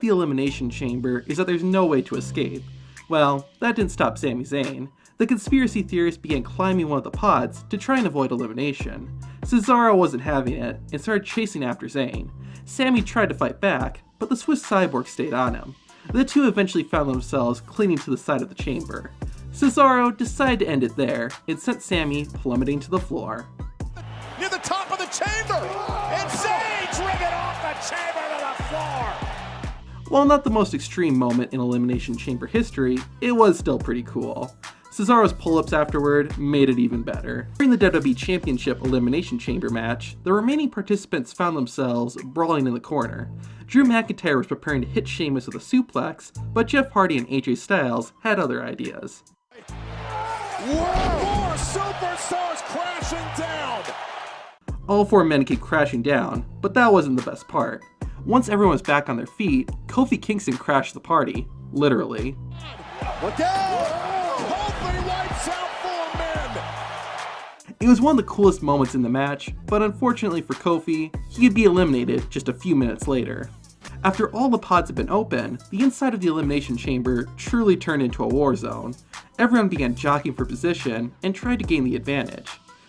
The Elimination Chamber is that there's no way to escape. Well, that didn't stop Sami Zayn. The conspiracy theorists began climbing one of the pods to try and avoid elimination. Cesaro wasn't having it and started chasing after Zayn. Sami tried to fight back, but the Swiss Cyborg stayed on him. The two eventually found themselves clinging to the side of the chamber. Cesaro decided to end it there and sent Sami plummeting to the floor. Near the top of the chamber, and Zayn's ringing off the chamber to the floor. While not the most extreme moment in Elimination Chamber history, it was still pretty cool. Cesaro's pull-ups afterward made it even better. During the WWE Championship Elimination Chamber match, the remaining participants found themselves brawling in the corner. Drew McIntyre was preparing to hit Sheamus with a suplex, but Jeff Hardy and AJ Styles had other ideas. Whoa! Four superstars crashing down! All four men came crashing down, but that wasn't the best part. Once everyone was back on their feet, Kofi Kingston crashed the party. Literally. Look out! Kofi wipes out four men! It was one of the coolest moments in the match, but unfortunately for Kofi, he'd be eliminated just a few minutes later. After all the pods had been open, the inside of the Elimination Chamber truly turned into a war zone. Everyone began jockeying for position and tried to gain the advantage.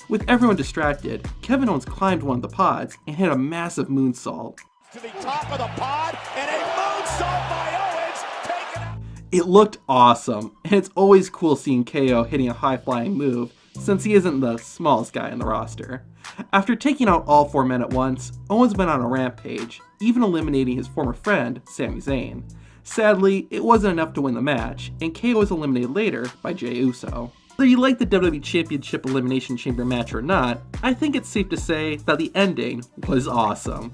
With everyone distracted, Kevin Owens climbed one of the pods and hit a massive moonsault. To the top of the pod, and a moonsault by Owens, taken out. It looked awesome, and it's always cool seeing KO hitting a high-flying move, since he isn't the smallest guy in the roster. After taking out all four men at once, Owens went on a rampage, even eliminating his former friend, Sami Zayn. Sadly, it wasn't enough to win the match, and KO was eliminated later by Jey Uso. Whether you like the WWE Championship Elimination Chamber match or not, I think it's safe to say that the ending was awesome.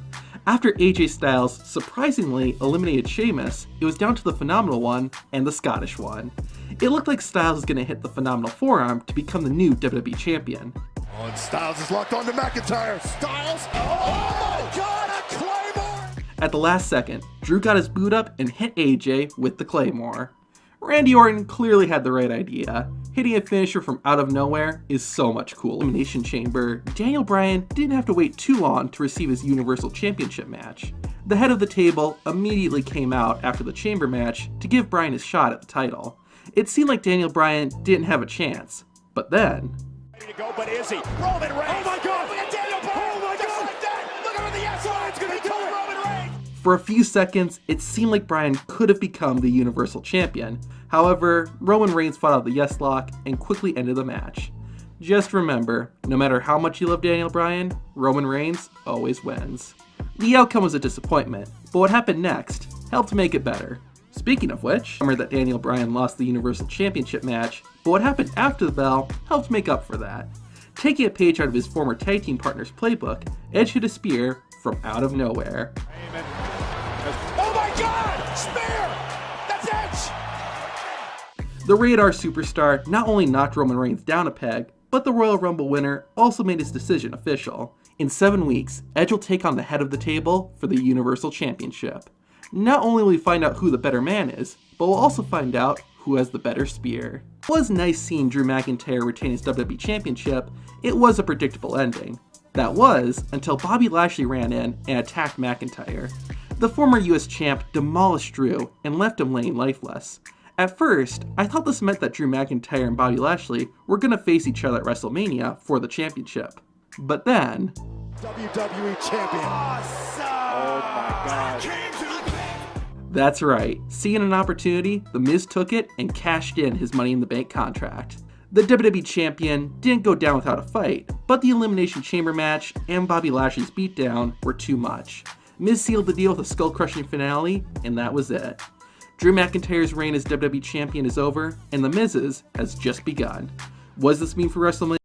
After AJ Styles surprisingly eliminated Sheamus, it was down to the Phenomenal One and the Scottish One. It looked like Styles was going to hit the Phenomenal Forearm to become the new WWE Champion. Oh, and Styles is locked onto McIntyre. Styles? Oh my God, a Claymore! At the last second, Drew got his boot up and hit AJ with the Claymore. Randy Orton clearly had the right idea. Hitting a finisher from out of nowhere is so much cool. Elimination Chamber, Daniel Bryan didn't have to wait too long to receive his Universal Championship match. The head of the table immediately came out after the Chamber match to give Bryan his shot at the title. It seemed like Daniel Bryan didn't have a chance, but then... Ready to go, but is he? Roman Reigns! Oh my God! Look at Daniel Bryan! Oh my God! Like that. Look at the yes line's gonna do it! Roman Reigns! For a few seconds, it seemed like Bryan could have become the Universal Champion. However, Roman Reigns fought out the yes lock and quickly ended the match. Just remember, no matter how much you love Daniel Bryan, Roman Reigns always wins. The outcome was a disappointment, but what happened next helped make it better. Speaking of which, remember that Daniel Bryan lost the Universal Championship match, but what happened after the bell helped make up for that. Taking a page out of his former tag team partner's playbook, Edge hit a spear from out of nowhere. Oh my God! Spear! That's Edge! The Radar superstar not only knocked Roman Reigns down a peg, but the Royal Rumble winner also made his decision official. In 7 weeks, Edge will take on the head of the table for the Universal Championship. Not only will we find out who the better man is, but we'll also find out who has the better spear. It was nice seeing Drew McIntyre retain his WWE Championship. It was a predictable ending. That was until Bobby Lashley ran in and attacked McIntyre. The former US champ demolished Drew and left him laying lifeless. At first, I thought this meant that Drew McIntyre and Bobby Lashley were going to face each other at WrestleMania for the championship. But then... WWE Champion. Awesome. Oh my God. That's right, seeing an opportunity, The Miz took it and cashed in his Money in the Bank contract. The WWE Champion didn't go down without a fight, but the Elimination Chamber match and Bobby Lashley's beatdown were too much. Miz sealed the deal with a skull-crushing finale, and that was it. Drew McIntyre's reign as WWE Champion is over, and The Miz's has just begun. What does this mean for WrestleMania?